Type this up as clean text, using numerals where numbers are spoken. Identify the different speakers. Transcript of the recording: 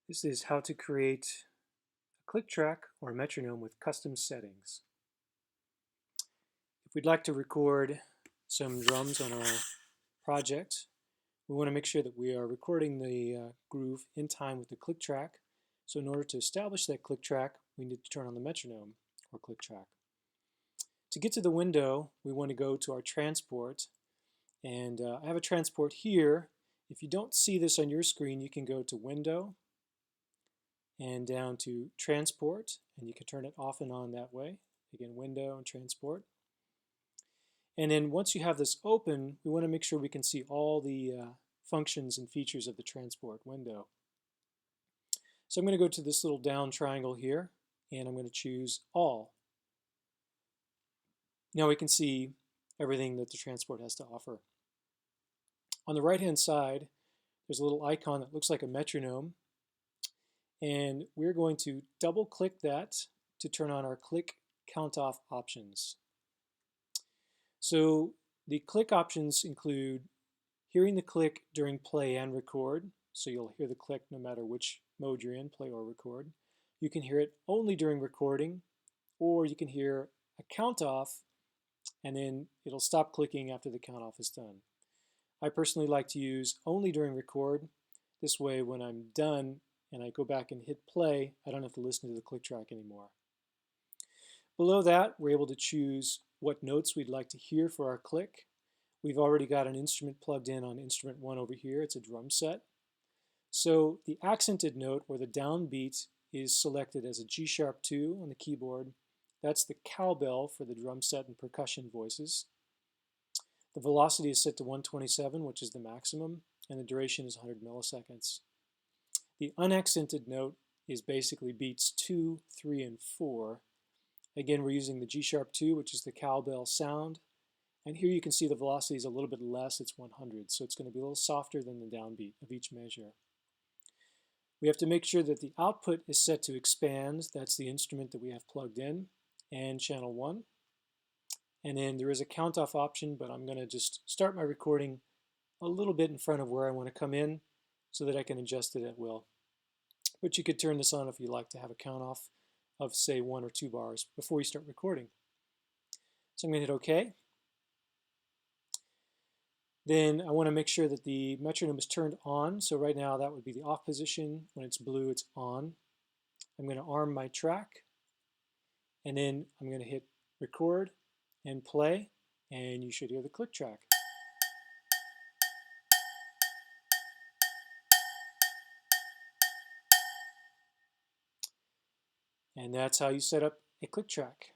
Speaker 1: This is how to create a click track or a metronome with custom settings. If we'd like to record some drums on our project, we want to make sure that we are recording the groove in time with the click track. So in order to establish that click track, we need to turn on the metronome or click track. To get to the window, we want to go to our transport. And I have a transport here. If you don't see this on your screen, you can go to Window and down to Transport, and you can turn it off and on that way. Again, Window and Transport. And then once you have this open, we want to make sure we can see all the functions and features of the transport window. So I'm going to go to this little down triangle here, and I'm going to choose All. Now we can see everything that the transport has to offer. On the right-hand side, there's a little icon that looks like a metronome, and we're going to double-click that to turn on our click count-off options. So the click options include hearing the click during play and record, so you'll hear the click no matter which mode you're in, play or record. You can hear it only during recording, or you can hear a count off and then it'll stop clicking after the count off is done. I personally like to use only during record. This way when I'm done and I go back and hit play, I don't have to listen to the click track anymore. Below that, we're able to choose what notes we'd like to hear for our click. We've already got an instrument plugged in on instrument 1 over here. It's a drum set. So the accented note, or the downbeat, is selected as a G-sharp 2 on the keyboard. That's the cowbell for the drum set and percussion voices. The velocity is set to 127, which is the maximum, and the duration is 100 milliseconds. The unaccented note is basically beats 2, 3, and 4. Again, we're using the G-sharp 2, which is the cowbell sound. And here you can see the velocity is a little bit less, it's 100, so it's going to be a little softer than the downbeat of each measure. We have to make sure that the output is set to expand, that's the instrument that we have plugged in, and channel 1. And then there is a count-off option, but I'm going to just start my recording a little bit in front of where I want to come in so that I can adjust it at will. But you could turn this on if you like to have a count-off of, say, 1 or 2 bars before you start recording. So I'm going to hit OK. Then I want to make sure that the metronome is turned on. So right now that would be the off position. When it's blue, it's on. I'm going to arm my track. And then I'm going to hit record and play. And you should hear the click track. And that's how you set up a click track.